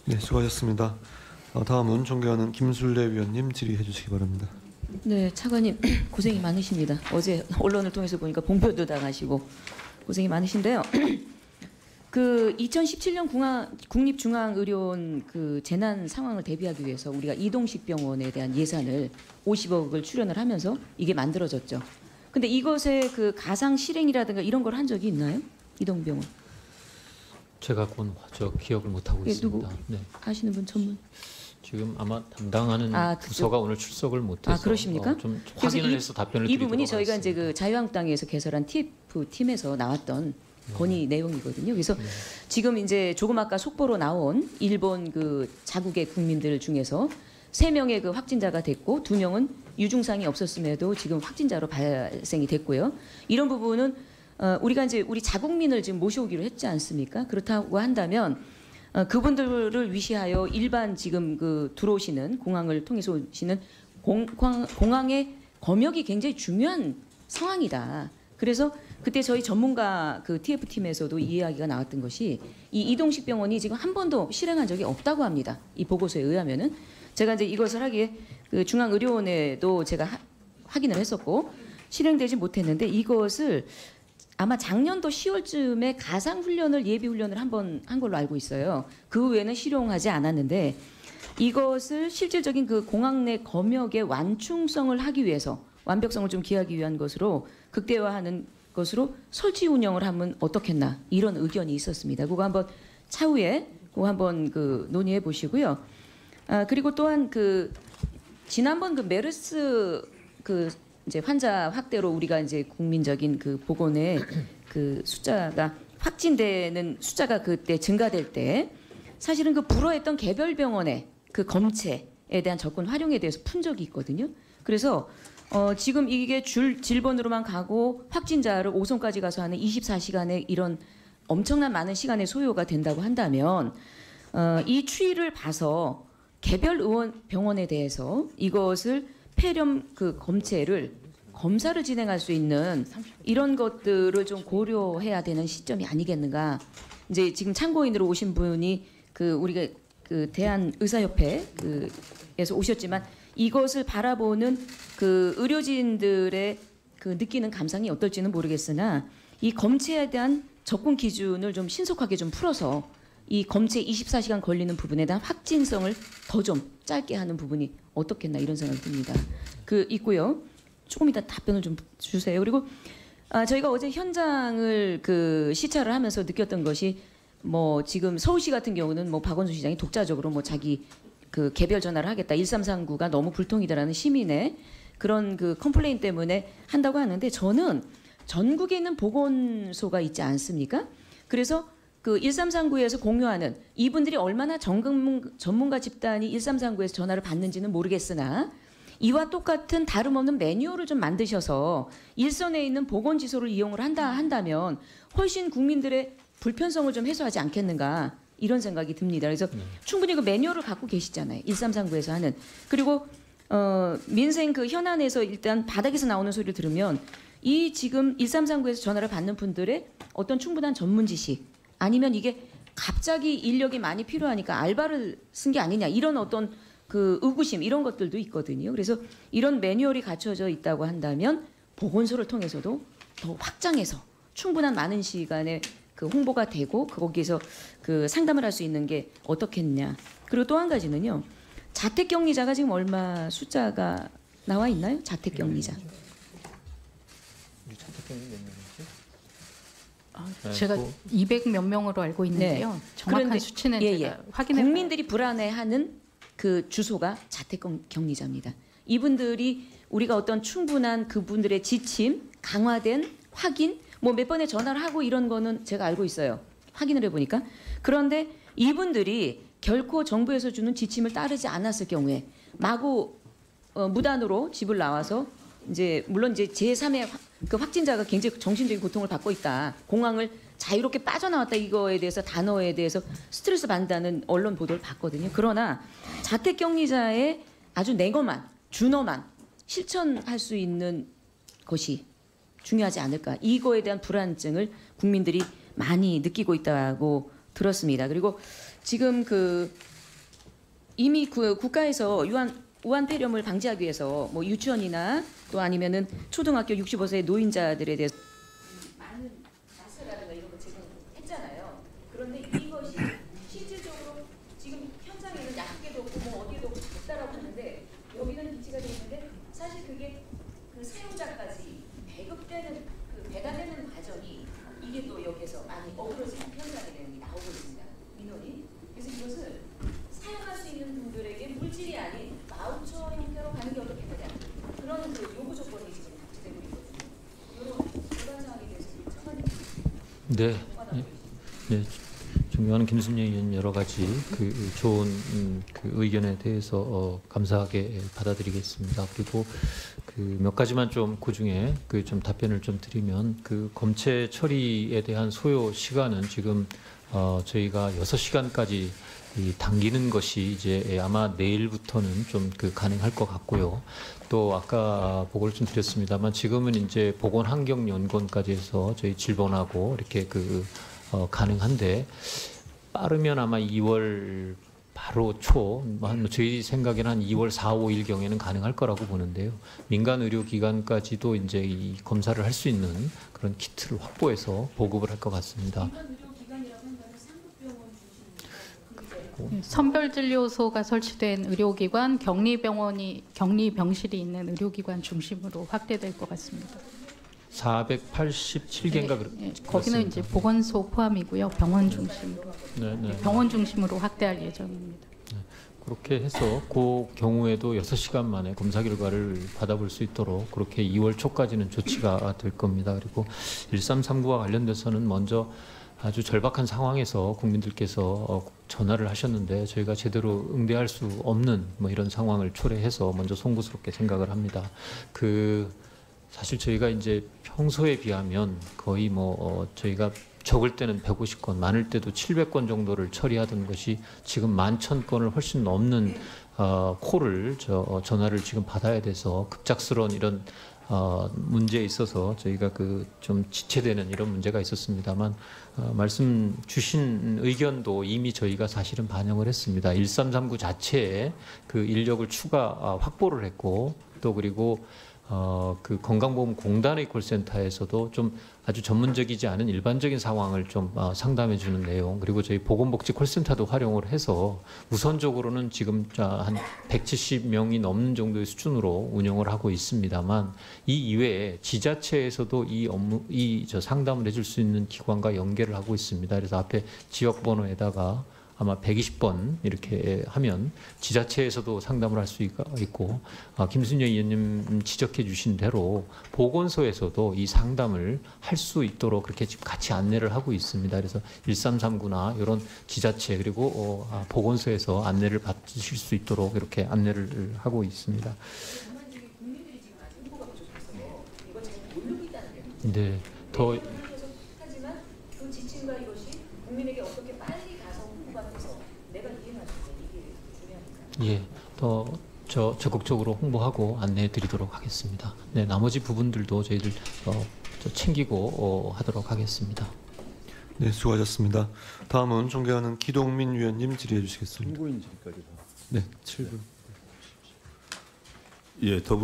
네, 수고하셨습니다. 다음은 존경하는 김술래 위원님 질의해 주시기 바랍니다. 네, 차관님 고생이 많으십니다. 어제 언론을 통해서 보니까 봉변도 당하시고 고생이 많으신데요. 그 2017년 국립중앙의료원 그 재난 상황을 대비하기 위해서 우리가 이동식 병원에 대한 예산을 50억을 출연을 하면서 이게 만들어졌죠. 근데 이것의 그 가상 실행이라든가 이런 걸 한 적이 있나요? 이동병원. 제가 저 기억을 못 하고 있습니다. 누구 네. 아시는 분 전문? 지금 아마 담당하는 부서가 오늘 출석을 못해서 그러십니까? 좀 확인을 해서 답변을 이 드리도록 부분이 저희가 하겠습니다. 이제 그 자유한국당에서 개설한 TF 팀에서 나왔던 건의 내용이거든요. 그래서 지금 이제 조금 아까 속보로 나온 일본 그 자국의 국민들 중에서 3명의 그 확진자가 됐고 2명은 유증상이 없었음에도 지금 확진자로 발생이 됐고요. 이런 부분은 우리가 이제 우리 자국민을 지금 모셔오기로 했지 않습니까? 그렇다고 한다면 그분들을 위시하여 일반 지금 그 들어오시는 공항을 통해서 오시는 공항의 검역이 굉장히 중요한 상황이다. 그래서 그때 저희 전문가 그 TF팀에서도 이 이야기가 나왔던 것이 이 이동식 병원이 지금 한 번도 실행한 적이 없다고 합니다. 이 보고서에 의하면은 제가 이제 이것을 하기에 그 중앙의료원에도 제가 확인을 했었고 실행되지 못했는데 이것을 아마 작년도 10월쯤에 가상 훈련을 예비 훈련을 한 번 한 걸로 알고 있어요. 그 외에는 실용하지 않았는데 이것을 실질적인 그 공항 내 검역의 완충성을 하기 위해서 완벽성을 좀 기하기 위한 것으로 극대화하는 것으로 설치 운영을 하면 어떻겠나 이런 의견이 있었습니다. 그거 한번 차후에 그거 한번 그 논의해 보시고요. 그리고 또한 그 지난번 그 메르스 그 이제 환자 확대로 우리가 이제 국민적인 그 보건의 그 숫자가 확진되는 숫자가 그때 증가될 때 사실은 그 불허했던 개별 병원의 그 검체에 대한 접근 활용에 대해서 푼 적이 있거든요. 그래서 지금 이게 질본으로만 가고 확진자를 5선까지 가서 하는 24시간의 이런 엄청난 많은 시간의 소요가 된다고 한다면 이 추이를 봐서 개별 병원에 대해서 이것을 폐렴 그 검체를 검사를 진행할 수 있는 이런 것들을 좀 고려해야 되는 시점이 아니겠는가. 이제 지금 참고인으로 오신 분이 그 우리가 그 대한의사협회 그에서 오셨지만 이것을 바라보는 그 의료진들의 그 느끼는 감상이 어떨지는 모르겠으나 이 검체에 대한 접근 기준을 좀 신속하게 좀 풀어서 이 검체 24시간 걸리는 부분에 대한 확진성을 더 좀 짧게 하는 부분이 어떻겠나 이런 생각이 듭니다. 그 있고요. 조금 이따 답변을 좀 주세요. 그리고 저희가 어제 현장을 그 시찰을 하면서 느꼈던 것이 뭐 지금 서울시 같은 경우는 뭐 박원순 시장이 독자적으로 뭐 자기 그 개별 전화를 하겠다. 1339가 너무 불통이다라는 시민의 그런 그 컴플레인 때문에 한다고 하는데 저는 전국에 있는 보건소가 있지 않습니까? 그래서 그 1339에서 공유하는 이분들이 얼마나 전문가 집단이 1339에서 전화를 받는지는 모르겠으나 이와 똑같은 다름없는 매뉴얼을 좀 만드셔서 일선에 있는 보건지소를 이용을 한다면 훨씬 국민들의 불편성을 좀 해소하지 않겠는가 이런 생각이 듭니다. 그래서 충분히 그 매뉴얼을 갖고 계시잖아요. 1339에서 하는. 그리고 민생 그 현안에서 일단 바닥에서 나오는 소리를 들으면 이 지금 1339에서 전화를 받는 분들의 어떤 충분한 전문 지식 아니면 이게 갑자기 인력이 많이 필요하니까 알바를 쓴 게 아니냐 이런 어떤 그 의구심 이런 것들도 있거든요. 그래서 이런 매뉴얼이 갖춰져 있다고 한다면 보건소를 통해서도 더 확장해서 충분한 많은 시간에 그 홍보가 되고 거기에서 그 상담을 할 수 있는 게 어떻겠냐. 그리고 또 한 가지는요. 자택격리자가 지금 얼마 숫자가 나와 있나요? 자택격리자. 자택격리 몇 명이지? 제가 200 몇 명으로 알고 있는데요. 네. 정확한 그런데, 수치는 제가 확인해 국민들이 불안해하는 그 주소가 자택격리자입니다. 이분들이 우리가 어떤 충분한 그분들의 지침, 강화된 확인, 뭐 몇 번의 전화를 하고 이런 거는 제가 알고 있어요. 확인을 해보니까. 그런데 이분들이 결코 정부에서 주는 지침을 따르지 않았을 경우에 마구 무단으로 집을 나와서 이제 물론 이제 제3의 그 확진자가 굉장히 정신적인 고통을 받고 있다. 공항을 자유롭게 빠져나왔다 이거에 대해서 단어에 대해서 스트레스 받는다는 언론 보도를 봤거든요. 그러나 자택격리자의 아주 내거만 준엄한 실천할 수 있는 것이 중요하지 않을까. 이거에 대한 불안증을 국민들이 많이 느끼고 있다고 들었습니다. 그리고 지금 그 이미 국가에서 우한 폐렴을 방지하기 위해서 뭐 유치원이나 또 아니면은 초등학교 65세 노인자들에 대해서 많은 마스크라든가 이런 거 제공했잖아요. 그런데 이것이 실질적으로 지금 현장에는 약국에도 없고 뭐 어디에도 없다라고 하는데 여기는 비치가 되어 있는데 사실 그게 그 사용자까지 배급되는 그 배달되는 과정이 이게 또 여기에서 많이 어그러지는 현장에 내용이 나오고 있습니다. 민원이. 그래서 이것을 사용할 수 있는 분들에게 물질이 아닌 바우처 형태로 가는 게 어떻게 되냐 그런 그 요구 조건이 지금 박제되고 있거든요. 이런 상황에 대해서 청와대 네. 네. 존경하는 김순례 의원 여러 가지 그 좋은 그 의견에 대해서 감사하게 받아들이겠습니다. 그리고 그 몇 가지만 좀 그중에 그 좀 답변을 좀 드리면 그 검체 처리에 대한 소요 시간은 지금 저희가 6시간까지 당기는 것이 이제 아마 내일부터는 좀 그 가능할 것 같고요. 또 아까 보고를 좀 드렸습니다만 지금은 이제 보건환경연구원까지 해서 저희 질본하고 이렇게 가능한데 빠르면 아마 2월 바로 저희 생각에는 한 2월 4, 5일 경에는 가능할 거라고 보는데요. 민간 의료기관까지도 이제 이 검사를 할 수 있는 그런 키트를 확보해서 보급을 할 것 같습니다. 선별진료소가 설치된 의료기관, 격리병실이 있는 의료기관 중심으로 확대될 것 같습니다. 487개인가 네, 거기는 이제 보건소 포함이고요. 병원 중심으로 확대할 예정입니다. 그렇게 해서 그 경우에도 6시간 만에 검사 결과를 받아볼 수 있도록 그렇게 2월 초까지는 조치가 될 겁니다. 그리고 1339와 관련돼서는 먼저 아주 절박한 상황에서 국민들께서 전화를 하셨는데 저희가 제대로 응대할 수 없는 뭐 이런 상황을 초래해서 먼저 송구스럽게 생각을 합니다. 사실 저희가 이제 평소에 비하면 거의 저희가 적을 때는 150건, 많을 때도 700건 정도를 처리하던 것이 지금 11,000건을 훨씬 넘는 콜을 전화를 지금 받아야 돼서 급작스러운 이런 문제에 있어서 저희가 좀 지체되는 이런 문제가 있었습니다만 말씀 주신 의견도 이미 저희가 사실은 반영을 했습니다. 1339 자체에 그 인력을 추가 확보를 했고 또 그리고 그 건강보험공단의 콜센터에서도 좀 아주 전문적이지 않은 일반적인 상황을 좀 상담해 주는 내용 그리고 저희 보건복지 콜센터도 활용을 해서 우선적으로는 지금 한 170명이 넘는 정도의 수준으로 운영을 하고 있습니다만 이 이외에 지자체에서도 상담을 해줄 수 있는 기관과 연계를 하고 있습니다. 그래서 앞에 지역번호에다가 아마 120번 이렇게 하면 지자체에서도 상담을 할 수 있고 김순례 의원님 지적해 주신 대로 보건소에서도 이 상담을 할 수 있도록 그렇게 지금 같이 안내를 하고 있습니다. 그래서 1339나 이런 지자체 그리고 보건소에서 안내를 받으실 수 있도록 이렇게 안내를 하고 있습니다. 네, 하지만 그 지침과 이것이 국민에게 어떻게 빨리 가서 홍보가 돼서 내가 이해할 수 있는 이게 중요합니다. 예, 더 적극적으로 홍보하고 안내해 드리도록 하겠습니다. 네, 나머지 부분들도 저희들 챙기고 하도록 하겠습니다. 네, 수고하셨습니다. 다음은 존경하는 기동민 위원님 질의해 주시겠습니다. 참고인 질의까지 다. 네, 7분. 예, 더불어